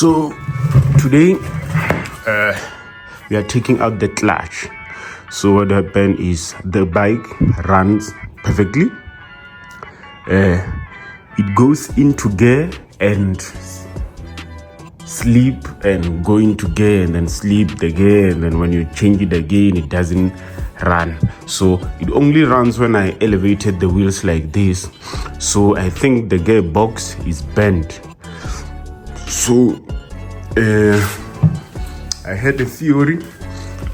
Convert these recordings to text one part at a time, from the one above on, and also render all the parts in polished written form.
So today we are taking out the clutch. So what happened is the bike runs perfectly. It goes into gear and sleep and go into gear and then sleep the gear, and then when you change it again it doesn't run. So it only runs when I elevated the wheels like this. So I think the gearbox is bent. So I had a theory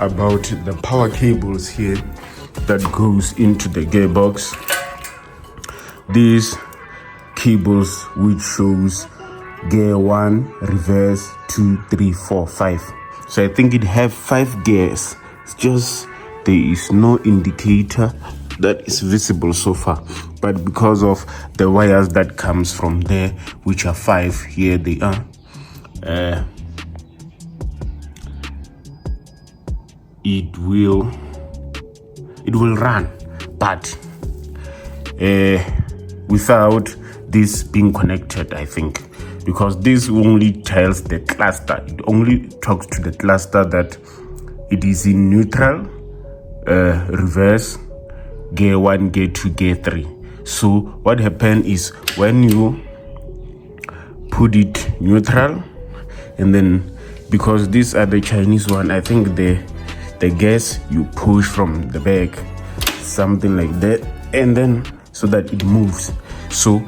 about the power cables here that goes into the gearbox. These cables which shows gear 1, reverse, 2, 3, 4, 5. So I think it have 5 gears. It's just there is no indicator that is visible so far, but because of the wires that comes from there, which are 5, here they are, it will run, but without this being connected, I think, because this only tells the cluster, it only talks to the cluster that it is in neutral, reverse, gear 1, gear 2, gear 3. So what happened is when you put it neutral, and then because these are the Chinese one, I think the gears you push from the back, something like that, and then so that it moves. So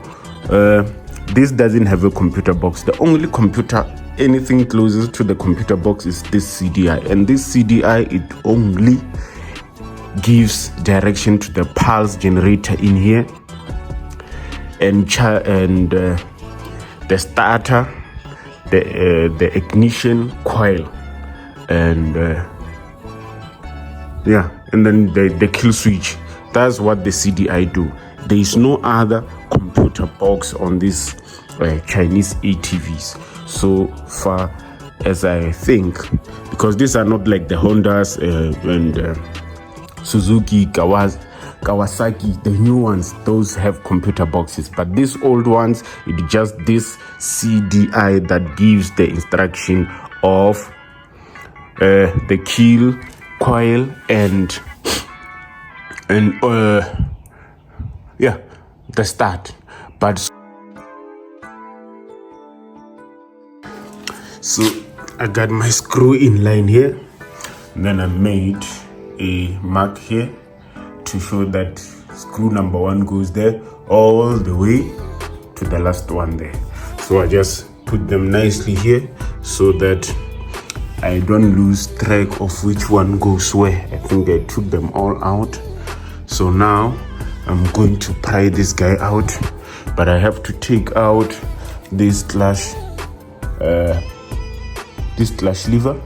this doesn't have a computer box. The only computer, anything closest to the computer box is this CDI, and this CDI, it only gives direction to the pulse generator in here, and the starter, the ignition coil, and and then the kill switch. That's what the CDI do. There is no other computer box on these Chinese ATVs, so far as I think, because these are not like the Hondas and Suzuki, Kawasaki, the new ones. Those have computer boxes, but these old ones, it's just this CDI that gives the instruction of the kill coil and the start. But so I got my screw in line here, and then I made a mark here to show that screw number 1 goes there all the way to the last one there. So I just put them nicely here so that I don't lose track of which one goes where. I think I took them all out. So now I'm going to pry this guy out, but I have to take out this clutch lever,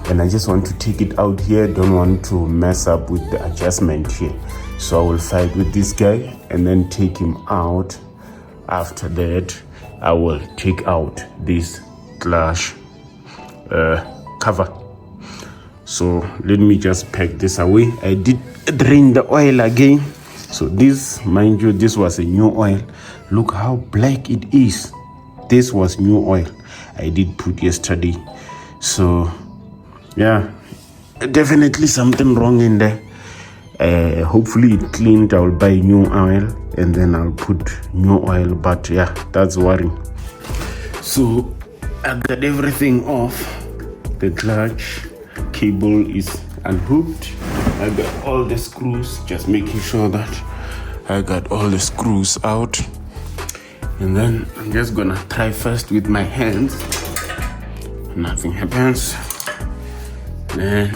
and I just want to take it out here. Don't want to mess up with the adjustment here, so I will fight with this guy and then take him out. After that, I will take out this clutch cover. So let me just pack this away. I did drain the oil again. So this, mind you, this was a new oil. Look how black it is. This was new oil I did put yesterday. So yeah, definitely something wrong in there. Hopefully it cleaned. I'll buy new oil and then I'll put new oil, but yeah, that's worrying. So I got everything off. The clutch cable is unhooked. I got all the screws, just making sure that I got all the screws out. And then I'm just gonna try first with my hands. Nothing happens. Then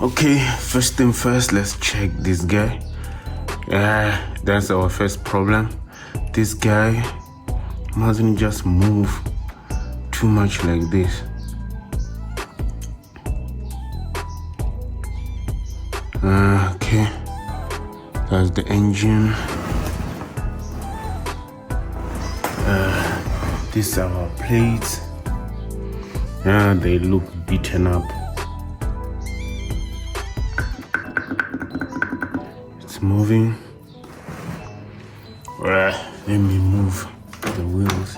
okay, first thing first, let's check this guy. That's our first problem. This guy mustn't just move too much like this. Okay, that's the engine. These are our plates. They look beaten up. It's moving. Let me move the wheels.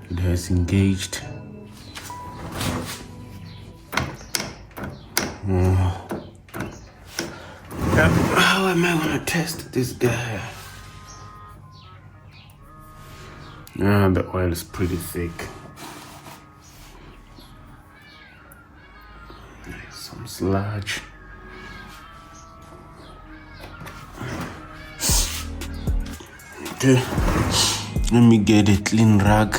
It has engaged. How am I gonna test this guy? The oil is pretty thick. Some sludge. Okay, let me get a clean rag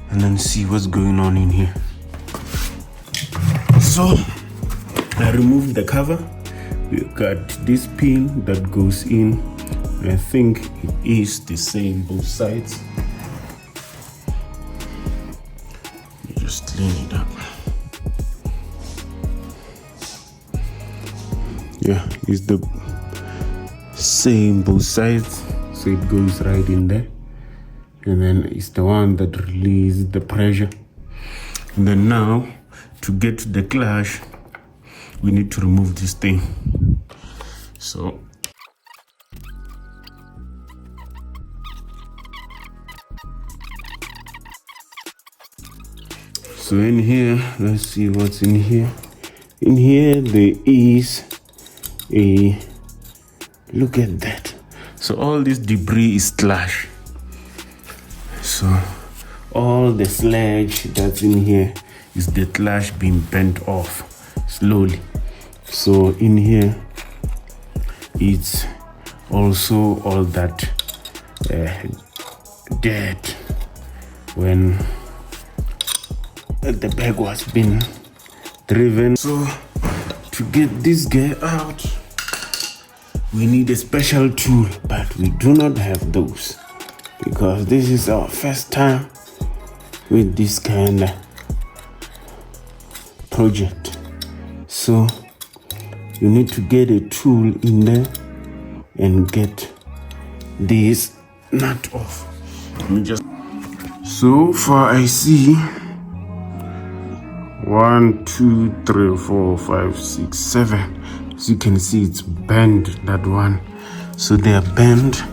and then see what's going on in here. So I removed the cover. We got this pin that goes in. I think it is the same both sides. Just clean it up. Yeah, it's the same both sides, so it goes right in there. And then it's the one that releases the pressure. And then now, to get to the clutch, we need to remove this thing. So in here, let's see what's in here. In here there is a, look at that. So all this debris is slush. So all the sludge that's in here is the slush being bent off slowly. So in here it's also all that dirt when the bag was being driven. So to get this guy out, we need a special tool, but we do not have those because this is our first time with this kind of project. So you need to get a tool in there and get this nut off. Let me just, so far I see 1, 2, 3, 4, 5, 6, 7. As you can see, it's bent, that one. So they are bent,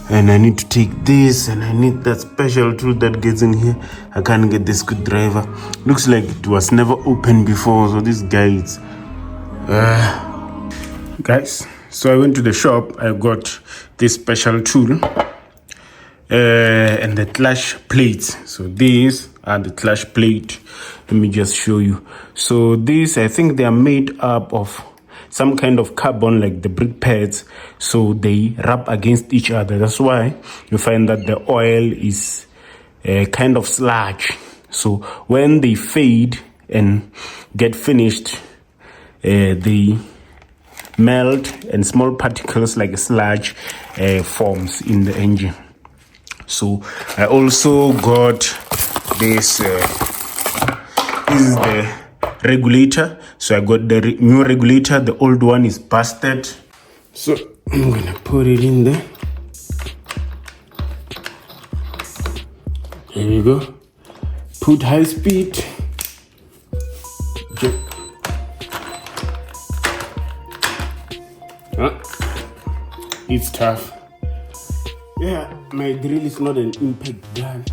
and I need to take this, and I need that special tool that gets in here. I can't get the screwdriver. Looks like it was never opened before, so this guy is guys, so I went to the shop. I got this special tool and the clutch plates. So these are the clutch plate. Let me just show you. So these, I think they are made up of some kind of carbon, like the brake pads, so they rub against each other. That's why you find that the oil is kind of sludge. So when they fade and get finished, they melt and small particles like sludge forms in the engine. So I also got this. This is the regulator. So I got the new regulator. The old one is busted. So I'm gonna put it in there. There we go. Put high speed. It's tough. Yeah, my drill is not an impact gun.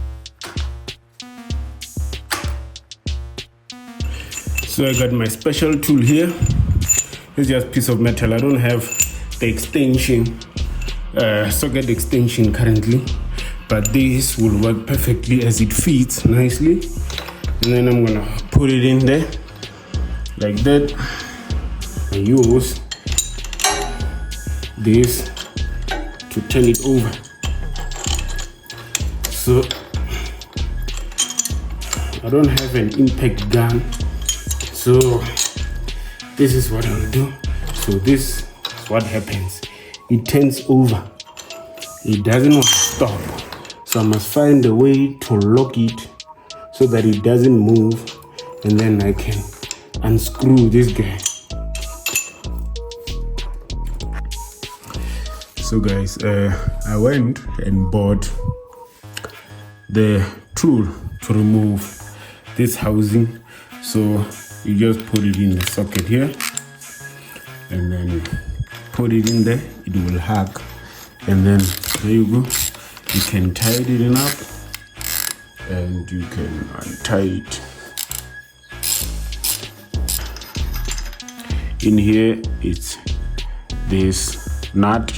So I got my special tool here. It's just a piece of metal. I don't have the extension, socket extension currently, but this will work perfectly as it fits nicely. And then I'm gonna put it in there like that. I use this to turn it over. So I don't have an impact gun, so this is what I'll do. So this is what happens. It turns over. It doesn't want to stop. So I must find a way to lock it so that it doesn't move, and then I can unscrew this guy. So guys, I went and bought the tool to remove this housing. So you just put it in the socket here and then put it in there. It will hack, and then there you go. You can tighten it up and you can untie it. In here it's this nut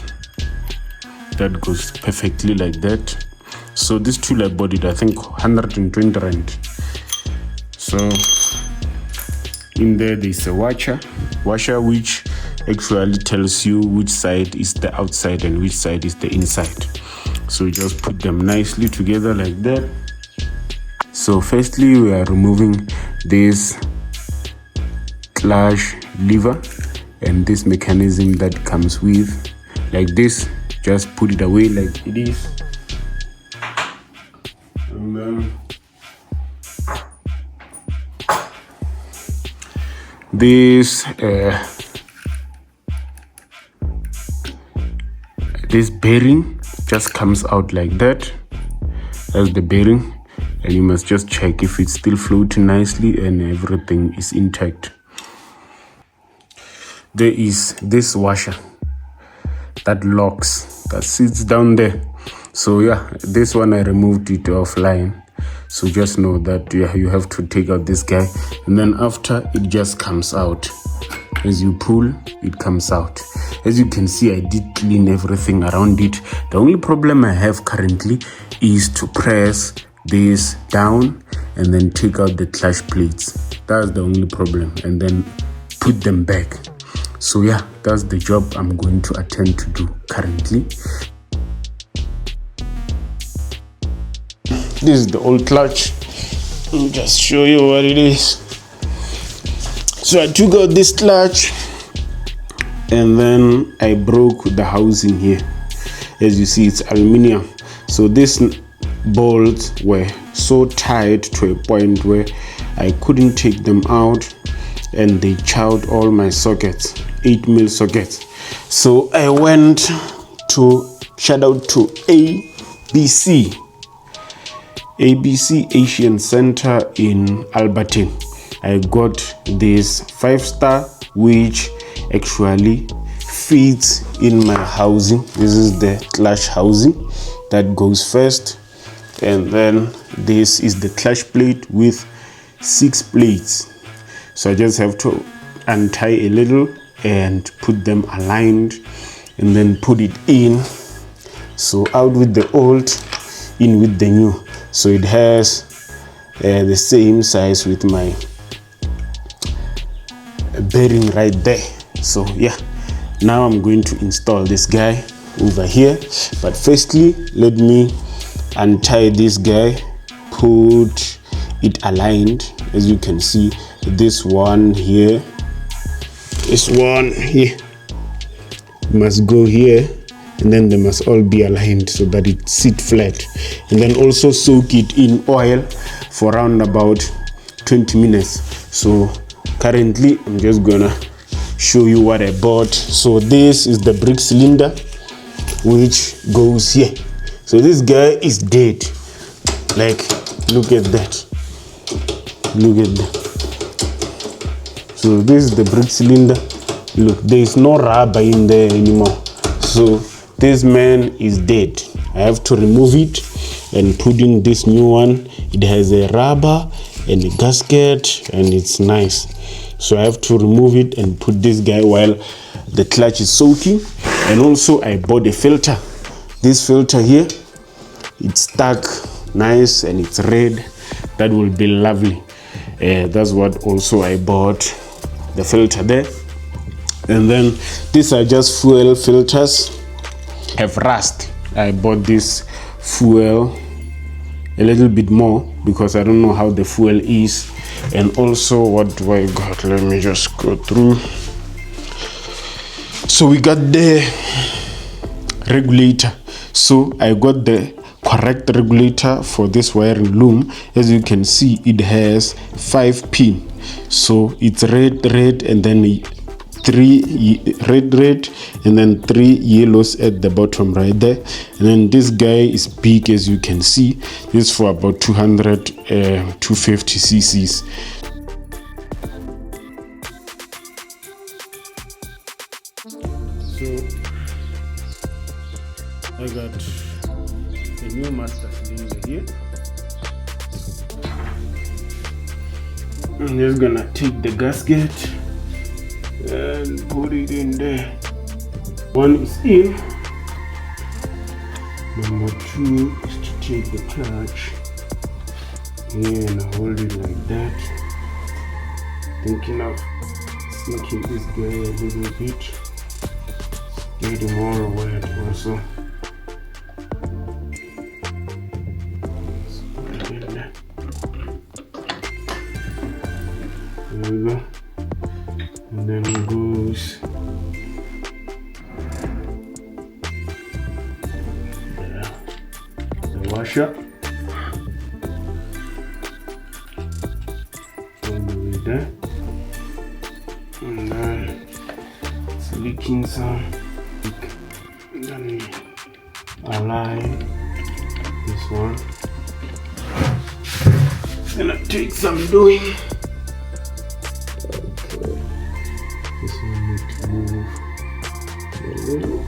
that goes perfectly like that. So this tool I bought it, I think 120 rand. So in there's a washer which actually tells you which side is the outside and which side is the inside. So you just put them nicely together like that. So firstly we are removing this clutch lever and this mechanism that comes with, like this. Just put it away like it is, and then this bearing just comes out like that. That's the bearing, and you must just check if it's still floating nicely and everything is intact. There is this washer that locks, that sits down there. So yeah, this one I removed it offline. So just know that you have to take out this guy, and then after it just comes out. As you pull, it comes out. As you can see, I did clean everything around it. The only problem I have currently is to press this down and then take out the clutch plates. That's the only problem, and then put them back. So yeah, that's the job I'm going to attempt to do currently. This is the old clutch. Let me just show you what it is. So I took out this clutch and then I broke the housing here. As you see, it's aluminium. So these bolts were so tight to a point where I couldn't take them out, and they chowed all my sockets, 8mm sockets. So I went to, shout out to ABC Asian Center in Albertine. I got this 5-star which actually fits in my housing. This is the clutch housing that goes first, and then this is the clutch plate with 6 plates. So I just have to untie a little and put them aligned and then put it in. So out with the old, in with the new. So it has the same size with my bearing right there. So yeah, now I'm going to install this guy over here. But firstly, let me untie this guy, put it aligned. As you can see, this one here, this one here must go here, and then they must all be aligned so that it sit flat. And then also soak it in oil for around about 20 minutes. So currently I'm just gonna show you what I bought. So this is the brake cylinder which goes here. So this guy is dead. Like, look at that. Look at that. So this is the brake cylinder. Look, there is no rubber in there anymore. So this man is dead. I have to remove it and put in this new one. It has a rubber and a gasket and it's nice. So I have to remove it and put this guy while the clutch is soaking. And also I bought a filter. This filter here, it's stuck nice and it's red. That will be lovely. That's what also I bought, the filter there. And then these are just fuel filters. Have rust. I bought this fuel a little bit more because I don't know how the fuel is. And also, what do I got? Let me just go through. So we got the regulator. So I got the correct regulator for this wiring loom. As you can see, it has 5 pins. So it's red, and then 3 red, and then 3 yellows at the bottom right there. And then this guy is big, as you can see. This is for about 250 cc's. So I got a new master cylinder here. I'm just gonna take the gasket and put it in there. One is in. Number 2 is to take the clutch here and hold it like that. Thinking of sinking this guy a little bit. Get him all wet also. There we go. And then goes the washer all the way there. And then it's leaking some. And then we align this one. It's gonna take some doing. This one needs to move a little.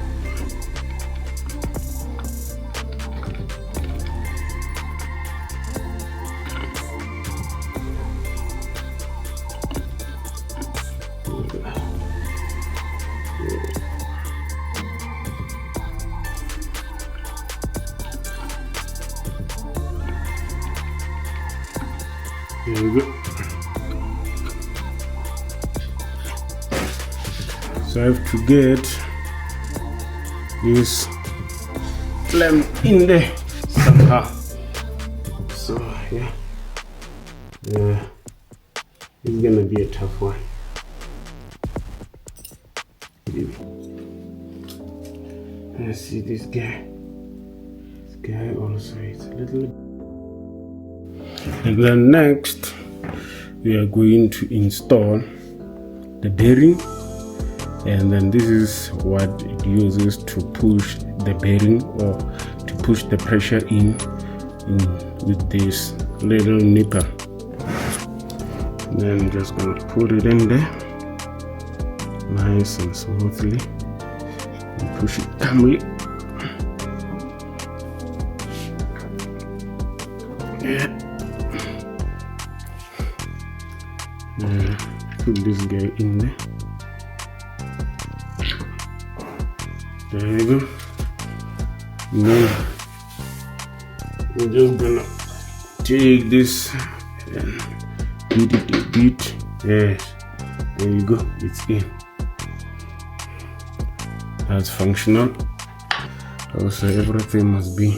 There we go. So I have to get this clamp in there somehow. So yeah, it's gonna be a tough one. Let's see this guy. This guy also is a little. And then next, we are going to install the bearing. And then this is what it uses to push the bearing or to push the pressure in with this little nipper. And then I'm just going to put it in there nice and smoothly and push it calmly. Yeah. Put this guy in there. There you go. Now we're just gonna take this and beat it a bit. Yes, there you go. It's in. That's functional. Also, everything must be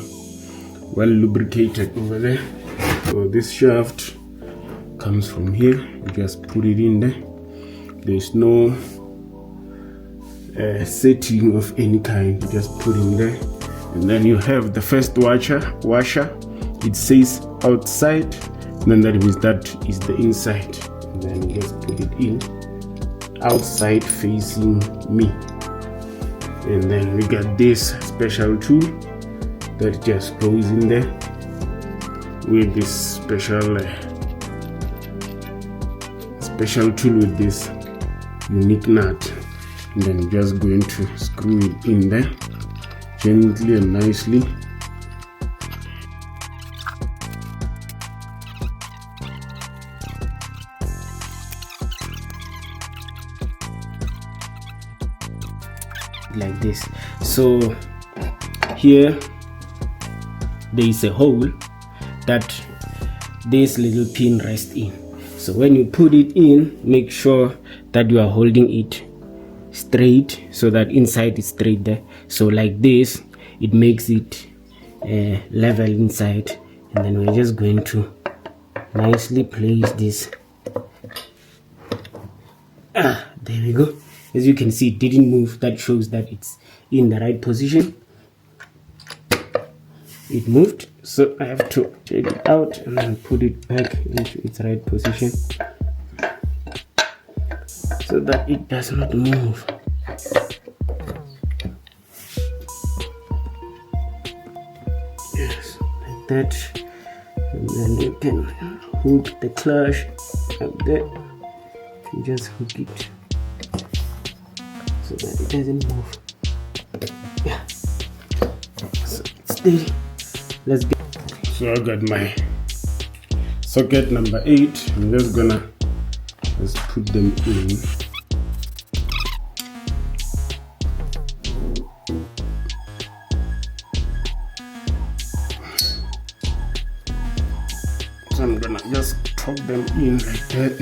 well lubricated over there. So this shaft comes from here. You just put it in there. There's no setting of any kind. You just put in there, and then you have the first washer. It says outside, and then that means that is the inside. And then you just put it in outside facing me. And then we got this special tool that just goes in there with this special tool with this unique nut. And then just going to screw it in there gently and nicely. Like this. So here there is a hole that this little pin rests in. So when you put it in, make sure that you are holding it straight so that inside is straight there. So like this, it makes it level inside. And then we're just going to nicely place this. There we go. As you can see, it didn't move. That shows that it's in the right position. It moved, so I have to take it out and then put it back into its right position. so that it does not move. Yes, like that. And then you can hook the clutch up there. You just hook it so that it doesn't move. Yeah, so it's steady. Let's get. So I got my socket number 8. I'm just gonna put them in. So I'm gonna just tuck them in like that.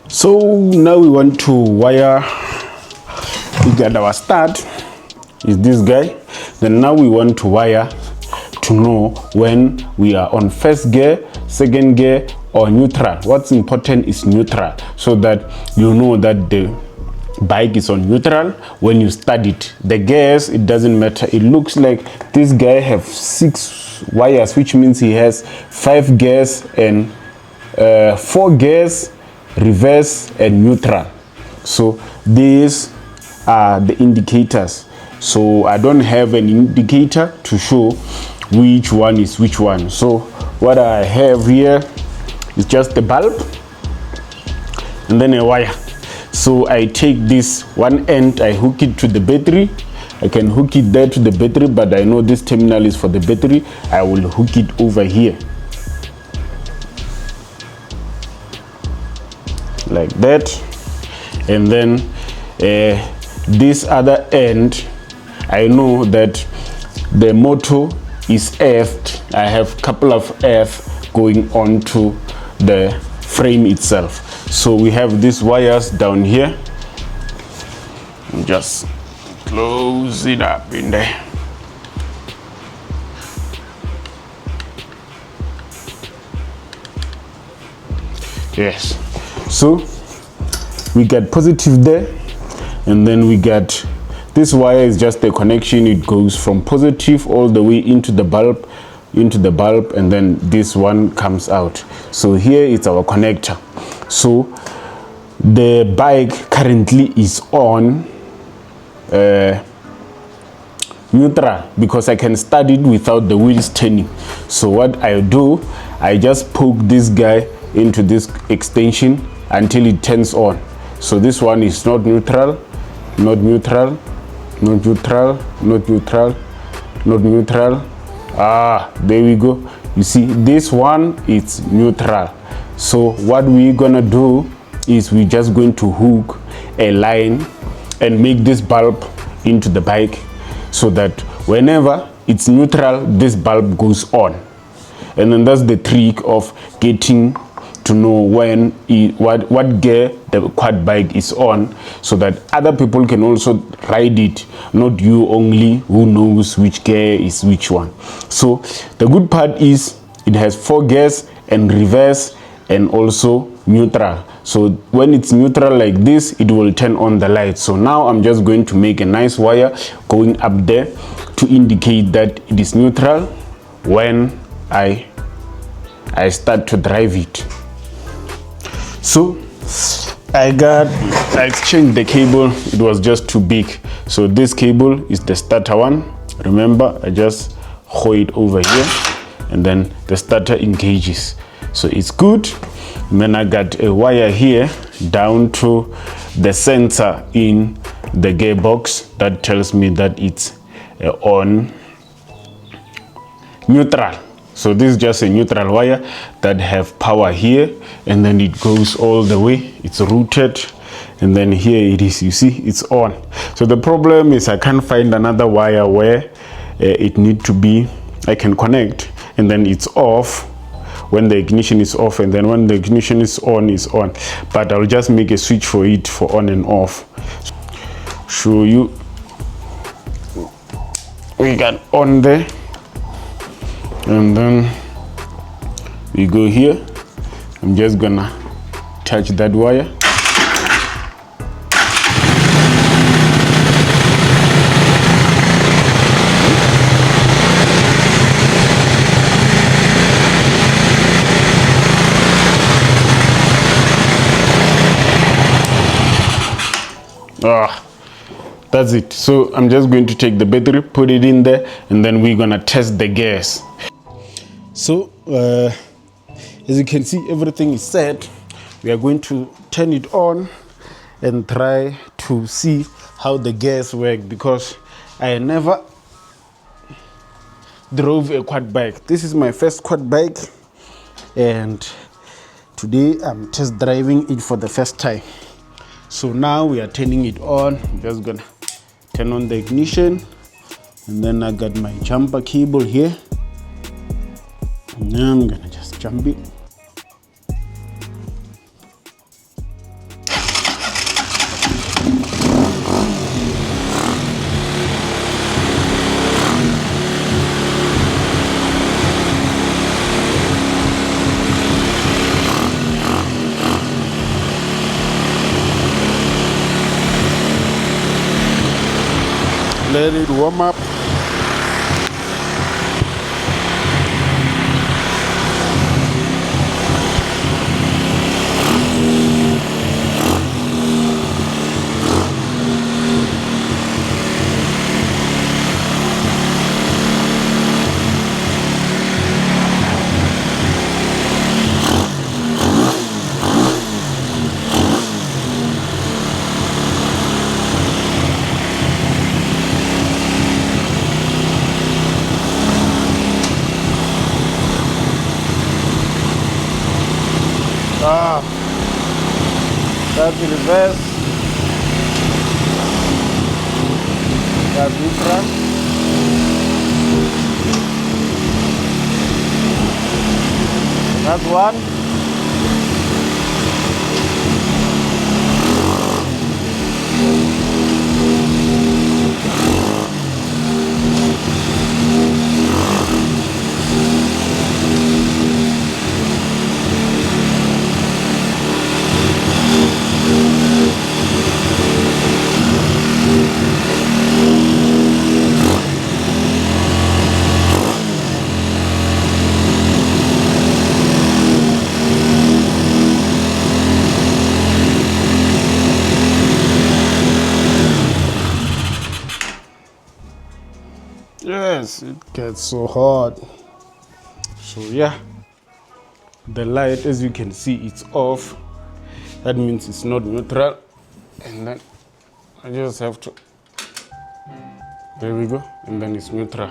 So now we want to wire. We got our start is this guy. Then now we want to wire to know when we are on first gear, second gear, or neutral. What's important is neutral, so that you know that the bike is on neutral when you start it. The gears, it doesn't matter. It looks like this guy have 6 wires, which means he has 5 gears and 4 gears, reverse and neutral. So these are the indicators. So I don't have an indicator to show which one is which one. So what I have here is just a bulb and then a wire. So I take this one end, I hook it to the battery. I can hook it there to the battery, but I know this terminal is for the battery. I will hook it over here like that. And then this other end, I know that the motor is earthed. I have a couple of earth going onto the frame itself. So we have these wires down here. Just close it up in there. Yes. So we got positive there, and then we got this wire is just a connection. It goes from positive all the way into the bulb, and then this one comes out. So here it's our connector. So the bike currently is on neutral because I can start it without the wheels turning. So what I do, I just poke this guy into this extension until it turns on. So this one is not neutral, not neutral, not neutral, not neutral, not neutral. There we go. You see, this one is neutral. So what we're gonna do is we're just going to hook a line and make this bulb into the bike, so that whenever it's neutral, this bulb goes on. And then that's the trick of getting to know when what gear the quad bike is on, so that other people can also ride it, not you only who knows which gear is which one. So the good part is it has 4 gears and reverse and also neutral. So when it's neutral like this, it will turn on the light. So now I'm just going to make a nice wire going up there to indicate that it is neutral when I start to drive it. So I exchanged the cable. It was just too big. So this cable is the starter one. Remember, I just hold it over here and then the starter engages. So it's good. And then I got a wire here down to the sensor in the gearbox that tells me that it's on neutral. So this is just a neutral wire that have power here, and then it goes all the way. It's routed, and then here it is. You see, it's on. So the problem is I can't find another wire where it need to be. I can connect, and then it's off when the ignition is off, and then when the ignition is on, but I'll just make a switch for it for on and off. Show you. We got on there, and then we go here. I'm just gonna touch that wire. That's it. So I'm just going to take the battery, put it in there, and then we're gonna test the gas. So as you can see, everything is set. We are going to turn it on and try to see how the gas works, because I never drove a quad bike. This is my first quad bike, and today I'm test driving it for the first time. So now we are turning it on. I'm just gonna turn on the ignition, and then I got my jumper cable here, and now I'm gonna just jump it. Let it warm up. That's the reverse. That's neutral. That's one. Yes, it gets so hot. So yeah, the light, as you can see, it's off. That means it's not neutral. And then I just have to, there we go, and then it's neutral.